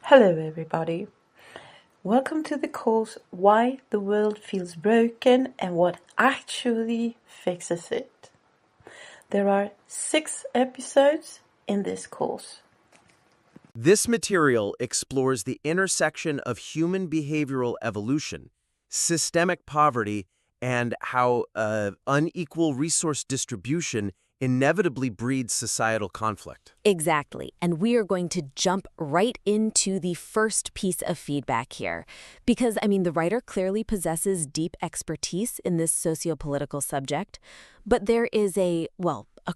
Hello, everybody. Welcome to the course Why the World Feels Broken and What Actually Fixes It. There are 6 episodes in this course. This material explores the intersection of human behavioral evolution, systemic poverty, and how unequal resource distribution inevitably breeds societal conflict. Exactly. And we are going to jump right into the first piece of feedback here. Because, the writer clearly possesses deep expertise in this sociopolitical subject, but there is a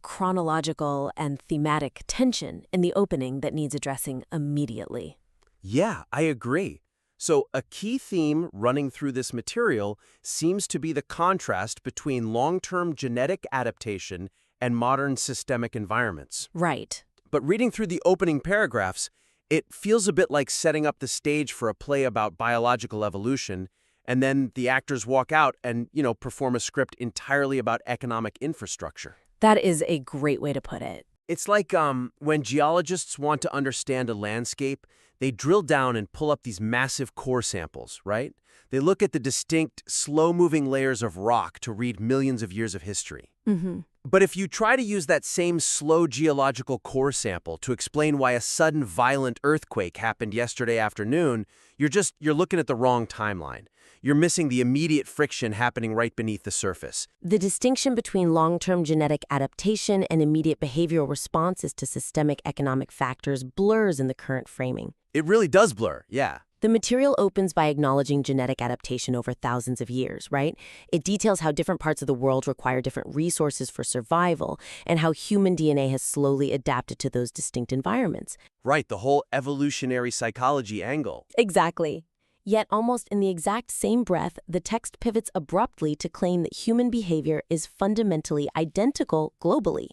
chronological and thematic tension in the opening that needs addressing immediately. Yeah, I agree. So a key theme running through this material seems to be the contrast between long-term genetic adaptation and modern systemic environments. Right. But reading through the opening paragraphs, it feels a bit like setting up the stage for a play about biological evolution, and then the actors walk out and, perform a script entirely about economic infrastructure. That is a great way to put it. It's like when geologists want to understand a landscape, they drill down and pull up these massive core samples, right? They look at the distinct, slow-moving layers of rock to read millions of years of history. Mm-hmm. But if you try to use that same slow geological core sample to explain why a sudden violent earthquake happened yesterday afternoon, you're looking at the wrong timeline. You're missing the immediate friction happening right beneath the surface. The distinction between long-term genetic adaptation and immediate behavioral responses to systemic economic factors blurs in the current framing. It really does blur, yeah. The material opens by acknowledging genetic adaptation over thousands of years, right? It details how different parts of the world require different resources for survival and how human DNA has slowly adapted to those distinct environments. Right, the whole evolutionary psychology angle. Exactly. Yet, almost in the exact same breath, the text pivots abruptly to claim that human behavior is fundamentally identical globally.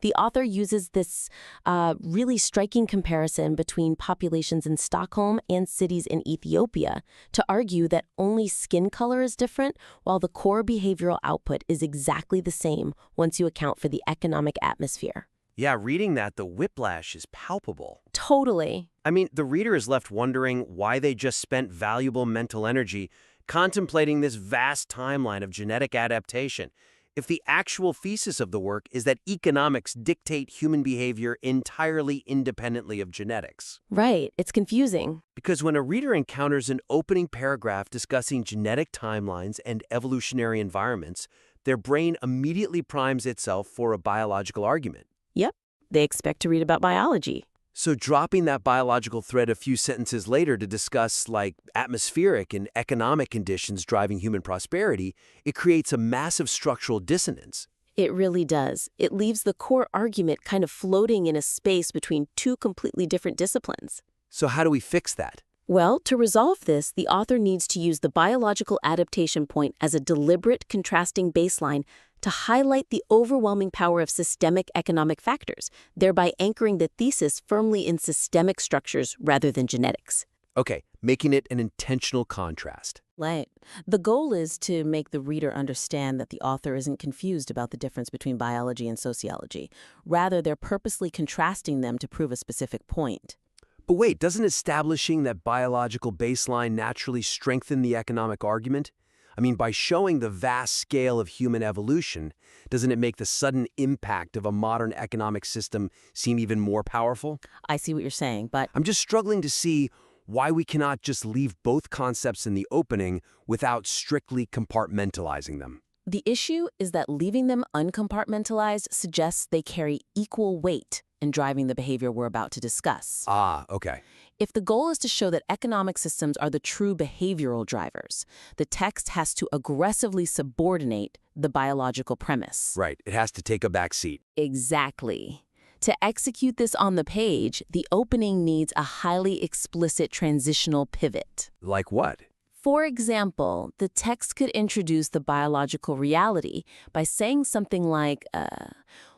The author uses this really striking comparison between populations in Stockholm and cities in Ethiopia to argue that only skin color is different, while the core behavioral output is exactly the same once you account for the economic atmosphere. Yeah, reading that, the whiplash is palpable. Totally. The reader is left wondering why they just spent valuable mental energy contemplating this vast timeline of genetic adaptation, if the actual thesis of the work is that economics dictate human behavior entirely independently of genetics. Right, it's confusing. Because when a reader encounters an opening paragraph discussing genetic timelines and evolutionary environments, their brain immediately primes itself for a biological argument. Yep, they expect to read about biology. So dropping that biological thread a few sentences later to discuss, atmospheric and economic conditions driving human prosperity, it creates a massive structural dissonance. It really does. It leaves the core argument kind of floating in a space between two completely different disciplines. So how do we fix that? Well, to resolve this, the author needs to use the biological adaptation point as a deliberate contrasting baseline to highlight the overwhelming power of systemic economic factors, thereby anchoring the thesis firmly in systemic structures rather than genetics. Okay, making it an intentional contrast. Right. The goal is to make the reader understand that the author isn't confused about the difference between biology and sociology. Rather, they're purposely contrasting them to prove a specific point. But wait, doesn't establishing that biological baseline naturally strengthen the economic argument? By showing the vast scale of human evolution, doesn't it make the sudden impact of a modern economic system seem even more powerful? I see what you're saying, but I'm just struggling to see why we cannot just leave both concepts in the opening without strictly compartmentalizing them. the issue is that leaving them uncompartmentalized suggests they carry equal weight in driving the behavior we're about to discuss. Ah, okay. If the goal is to show that economic systems are the true behavioral drivers, the text has to aggressively subordinate the biological premise. Right. It has to take a back seat. Exactly. To execute this on the page, the opening needs a highly explicit transitional pivot. Like what? For example, the text could introduce the biological reality by saying something like,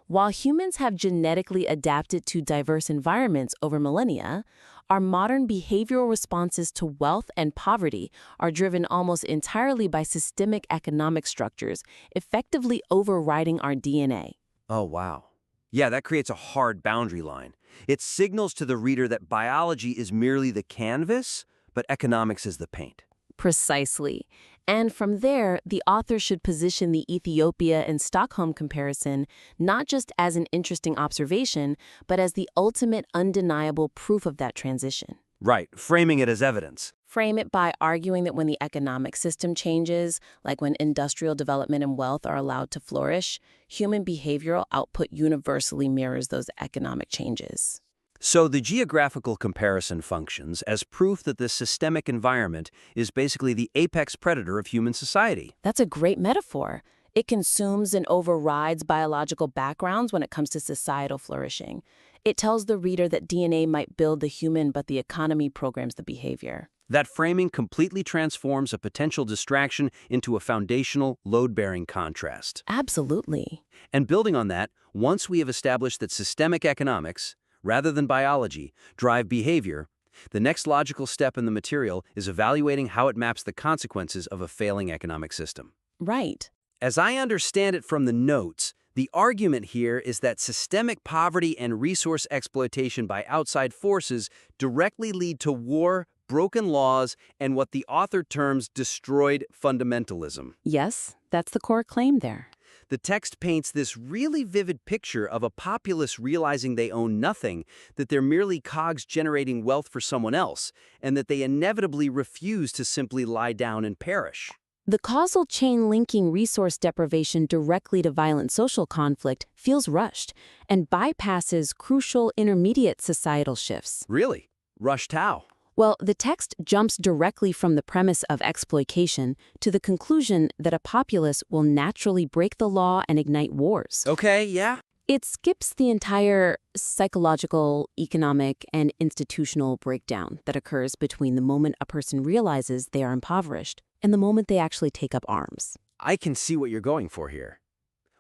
while humans have genetically adapted to diverse environments over millennia, our modern behavioral responses to wealth and poverty are driven almost entirely by systemic economic structures, effectively overriding our DNA. Oh, wow. Yeah, that creates a hard boundary line. It signals to the reader that biology is merely the canvas, but economics is the paint. Precisely. And from there, the author should position the Ethiopia and Stockholm comparison not just as an interesting observation, but as the ultimate undeniable proof of that transition. Right, framing it as evidence. Frame it by arguing that when the economic system changes, like when industrial development and wealth are allowed to flourish, human behavioral output universally mirrors those economic changes. So the geographical comparison functions as proof that the systemic environment is basically the apex predator of human society. That's a great metaphor. It consumes and overrides biological backgrounds when it comes to societal flourishing. It tells the reader that DNA might build the human, but the economy programs the behavior. That framing completely transforms a potential distraction into a foundational, load-bearing contrast. Absolutely. And building on that, once we have established that systemic economics, rather than biology, drive behavior, the next logical step in the material is evaluating how it maps the consequences of a failing economic system. Right. As I understand it from the notes, the argument here is that systemic poverty and resource exploitation by outside forces directly lead to war, broken laws, and what the author terms destroyed fundamentalism. Yes, that's the core claim there. The text paints this really vivid picture of a populace realizing they own nothing, that they're merely cogs generating wealth for someone else, and that they inevitably refuse to simply lie down and perish. The causal chain linking resource deprivation directly to violent social conflict feels rushed and bypasses crucial intermediate societal shifts. Really? Rushed how? Well, the text jumps directly from the premise of exploitation to the conclusion that a populace will naturally break the law and ignite wars. Okay, yeah. It skips the entire psychological, economic, and institutional breakdown that occurs between the moment a person realizes they are impoverished and the moment they actually take up arms. I can see what you're going for here.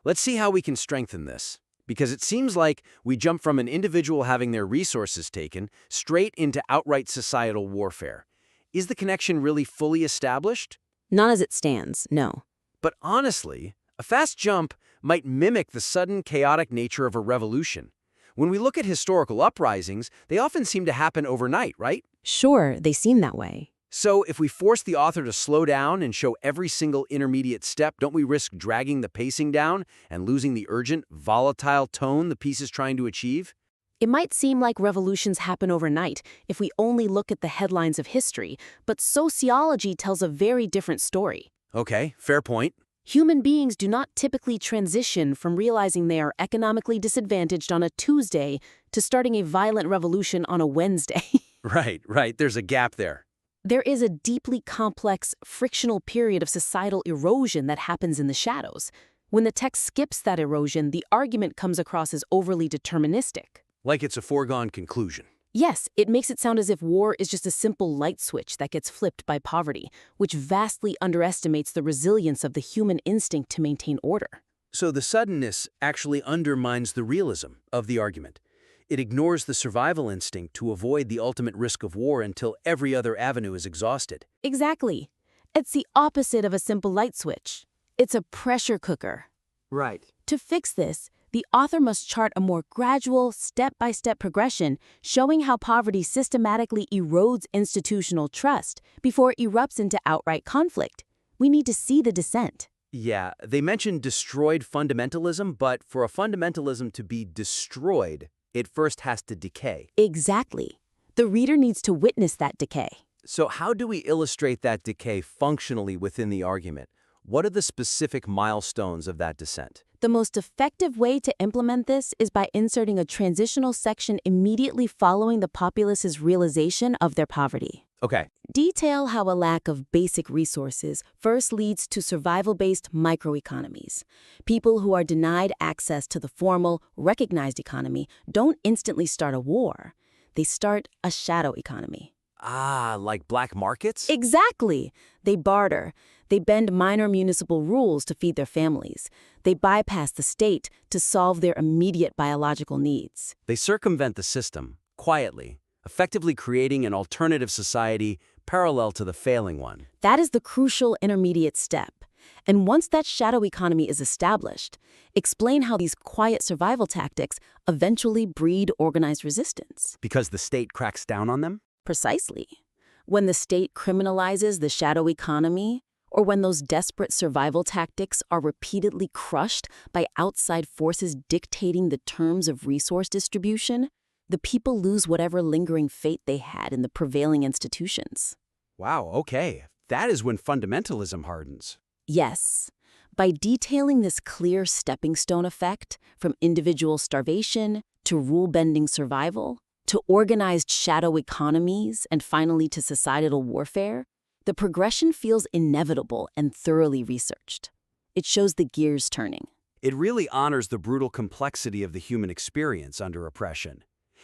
Let's see how we can strengthen this. Because it seems like we jump from an individual having their resources taken straight into outright societal warfare. Is the connection really fully established? Not as it stands, no. But honestly, a fast jump might mimic the sudden, chaotic nature of a revolution. When we look at historical uprisings, they often seem to happen overnight, right? Sure, they seem that way. So if we force the author to slow down and show every single intermediate step, don't we risk dragging the pacing down and losing the urgent, volatile tone the piece is trying to achieve? It might seem like revolutions happen overnight if we only look at the headlines of history, but sociology tells a very different story. Okay, fair point. Human beings do not typically transition from realizing they are economically disadvantaged on a Tuesday to starting a violent revolution on a Wednesday. Right. There's a gap there. There is a deeply complex, frictional period of societal erosion that happens in the shadows. When the text skips that erosion, the argument comes across as overly deterministic. Like it's a foregone conclusion. Yes, it makes it sound as if war is just a simple light switch that gets flipped by poverty, which vastly underestimates the resilience of the human instinct to maintain order. So the suddenness actually undermines the realism of the argument. It ignores the survival instinct to avoid the ultimate risk of war until every other avenue is exhausted. Exactly. It's the opposite of a simple light switch. It's a pressure cooker. Right. To fix this, the author must chart a more gradual, step-by-step progression showing how poverty systematically erodes institutional trust before it erupts into outright conflict. We need to see the descent. Yeah, they mentioned destroyed fundamentalism, but for a fundamentalism to be destroyed, it first has to decay. Exactly. The reader needs to witness that decay. So how do we illustrate that decay functionally within the argument? What are the specific milestones of that descent? The most effective way to implement this is by inserting a transitional section immediately following the populace's realization of their poverty. Okay. Detail how a lack of basic resources first leads to survival-based microeconomies. People who are denied access to the formal, recognized economy don't instantly start a war. They start a shadow economy. Ah, like black markets? Exactly. They barter. They bend minor municipal rules to feed their families. They bypass the state to solve their immediate biological needs. They circumvent the system, quietly, effectively creating an alternative society parallel to the failing one. That is the crucial intermediate step. And once that shadow economy is established, explain how these quiet survival tactics eventually breed organized resistance. Because the state cracks down on them? Precisely. When the state criminalizes the shadow economy, or when those desperate survival tactics are repeatedly crushed by outside forces dictating the terms of resource distribution, the people lose whatever lingering fate they had in the prevailing institutions. Wow, okay. That is when fundamentalism hardens. Yes. By detailing this clear stepping stone effect from individual starvation to rule-bending survival, to organized shadow economies, and finally to societal warfare, the progression feels inevitable and thoroughly researched. It shows the gears turning. It really honors the brutal complexity of the human experience under oppression.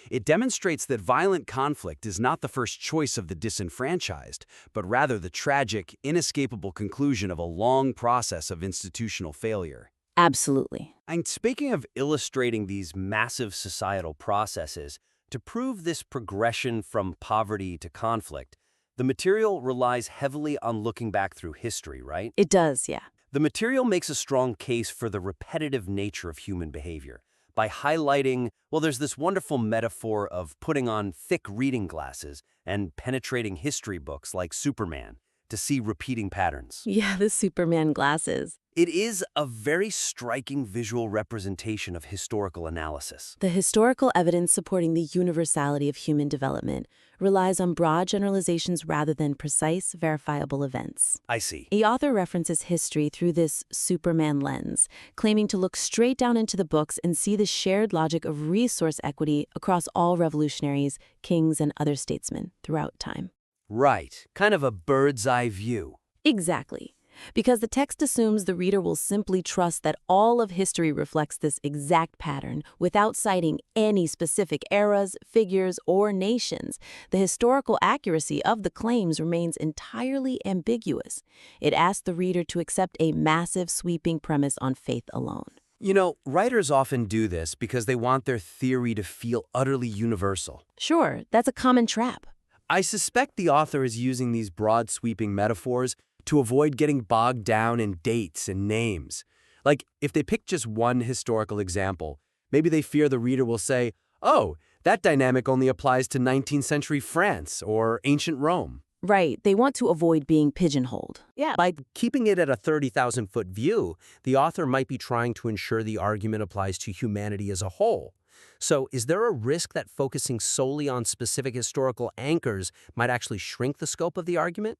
It demonstrates that violent conflict is not the first choice of the disenfranchised, but rather the tragic, inescapable conclusion of a long process of institutional failure. Absolutely. And speaking of illustrating these massive societal processes, to prove this progression from poverty to conflict, the material relies heavily on looking back through history, right? It does, yeah. The material makes a strong case for the repetitive nature of human behavior by highlighting, well, there's this wonderful metaphor of putting on thick reading glasses and penetrating history books like Superman to see repeating patterns. Yeah, the Superman glasses. It is a very striking visual representation of historical analysis. The historical evidence supporting the universality of human development relies on broad generalizations rather than precise, verifiable events. I see. The author references history through this Superman lens, claiming to look straight down into the books and see the shared logic of resource equity across all revolutionaries, kings, and other statesmen throughout time. Right, kind of a bird's eye view. Exactly. Because the text assumes the reader will simply trust that all of history reflects this exact pattern without citing any specific eras, figures, or nations. The historical accuracy of the claims remains entirely ambiguous. It asks the reader to accept a massive, sweeping premise on faith alone. You know, writers often do this because they want their theory to feel utterly universal. Sure, that's a common trap. I suspect the author is using these broad, sweeping metaphors to avoid getting bogged down in dates and names. Like, if they pick just one historical example, maybe they fear the reader will say, oh, that dynamic only applies to 19th century France or ancient Rome. Right, they want to avoid being pigeonholed. Yeah. By keeping it at a 30,000-foot view, the author might be trying to ensure the argument applies to humanity as a whole. So, is there a risk that focusing solely on specific historical anchors might actually shrink the scope of the argument?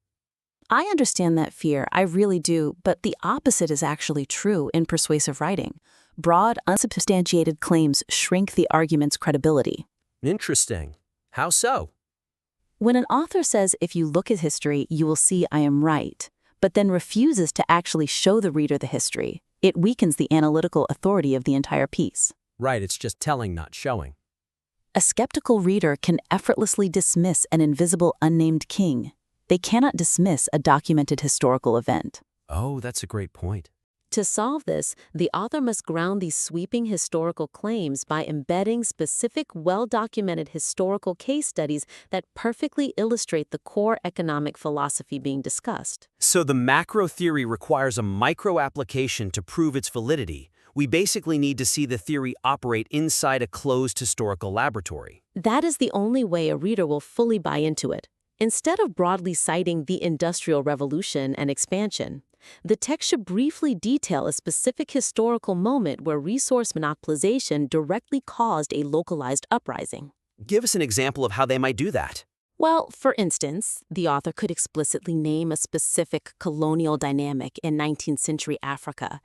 I understand that fear, I really do, but the opposite is actually true in persuasive writing. Broad, unsubstantiated claims shrink the argument's credibility. Interesting. How so? When an author says, if you look at history, you will see I am right, but then refuses to actually show the reader the history, it weakens the analytical authority of the entire piece. Right, it's just telling, not showing. A skeptical reader can effortlessly dismiss an invisible unnamed king. They cannot dismiss a documented historical event. Oh, that's a great point. To solve this, the author must ground these sweeping historical claims by embedding specific, well-documented historical case studies that perfectly illustrate the core economic philosophy being discussed. So the macro theory requires a micro application to prove its validity. We basically need to see the theory operate inside a closed historical laboratory. That is the only way a reader will fully buy into it. Instead of broadly citing the Industrial Revolution and expansion, the text should briefly detail a specific historical moment where resource monopolization directly caused a localized uprising. Give us an example of how they might do that. Well, for instance, the author could explicitly name a specific colonial dynamic in 19th century Africa,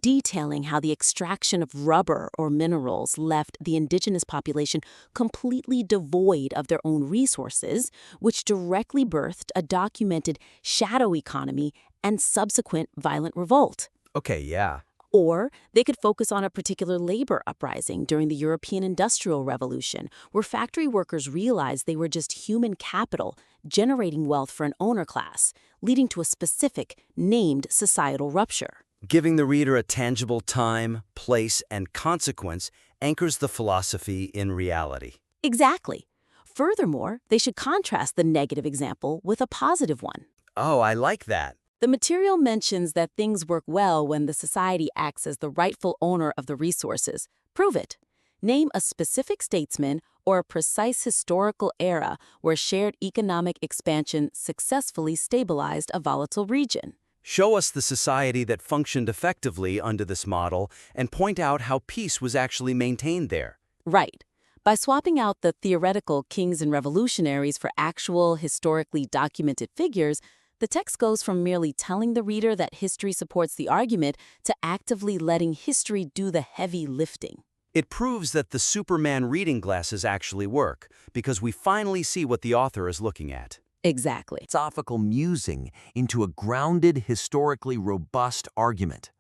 detailing how the extraction of rubber or minerals left the indigenous population completely devoid of their own resources, which directly birthed a documented shadow economy and subsequent violent revolt. Okay, yeah. Or they could focus on a particular labor uprising during the European Industrial Revolution, where factory workers realized they were just human capital generating wealth for an owner class, leading to a specific, named societal rupture. Giving the reader a tangible time, place, and consequence anchors the philosophy in reality. Exactly. Furthermore, they should contrast the negative example with a positive one. Oh, I like that. The material mentions that things work well when the society acts as the rightful owner of the resources. Prove it. Name a specific statesman or a precise historical era where shared economic expansion successfully stabilized a volatile region. Show us the society that functioned effectively under this model and point out how peace was actually maintained there. Right. By swapping out the theoretical kings and revolutionaries for actual, historically documented figures, the text goes from merely telling the reader that history supports the argument to actively letting history do the heavy lifting. It proves that the Superman reading glasses actually work, because we finally see what the author is looking at. Exactly. Philosophical musing into a grounded, historically robust argument.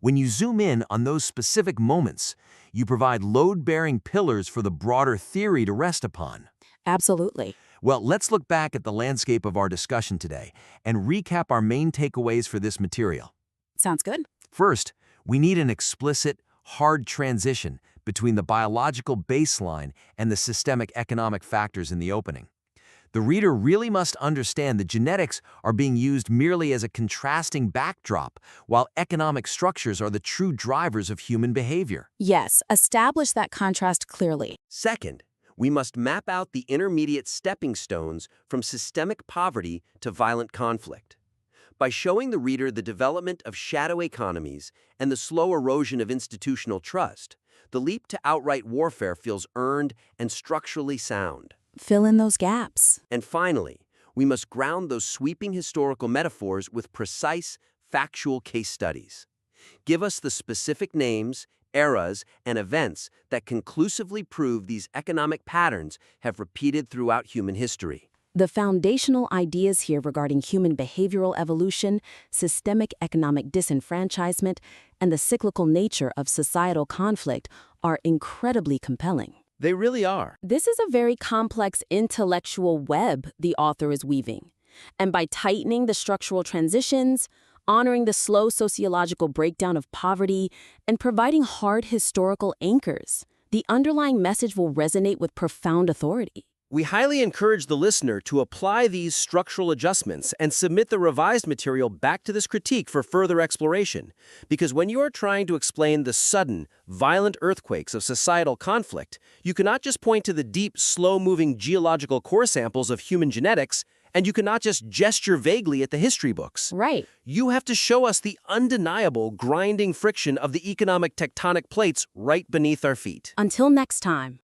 When you zoom in on those specific moments, you provide load-bearing pillars for the broader theory to rest upon. Absolutely. Well, let's look back at the landscape of our discussion today and recap our main takeaways for this material. Sounds good. First, we need an explicit, hard transition between the biological baseline and the systemic economic factors in the opening. The reader really must understand that genetics are being used merely as a contrasting backdrop, while economic structures are the true drivers of human behavior. Yes, establish that contrast clearly. Second, we must map out the intermediate stepping stones from systemic poverty to violent conflict. By showing the reader the development of shadow economies and the slow erosion of institutional trust, the leap to outright warfare feels earned and structurally sound. Fill in those gaps. And finally, we must ground those sweeping historical metaphors with precise, factual case studies. Give us the specific names, eras, and events that conclusively prove these economic patterns have repeated throughout human history. The foundational ideas here regarding human behavioral evolution, systemic economic disenfranchisement, and the cyclical nature of societal conflict are incredibly compelling. They really are. This is a very complex intellectual web the author is weaving. And by tightening the structural transitions, honoring the slow sociological breakdown of poverty, and providing hard historical anchors, the underlying message will resonate with profound authority. We highly encourage the listener to apply these structural adjustments and submit the revised material back to this critique for further exploration. Because when you are trying to explain the sudden, violent earthquakes of societal conflict, you cannot just point to the deep, slow-moving geological core samples of human genetics, and you cannot just gesture vaguely at the history books. Right. You have to show us the undeniable grinding friction of the economic tectonic plates right beneath our feet. Until next time.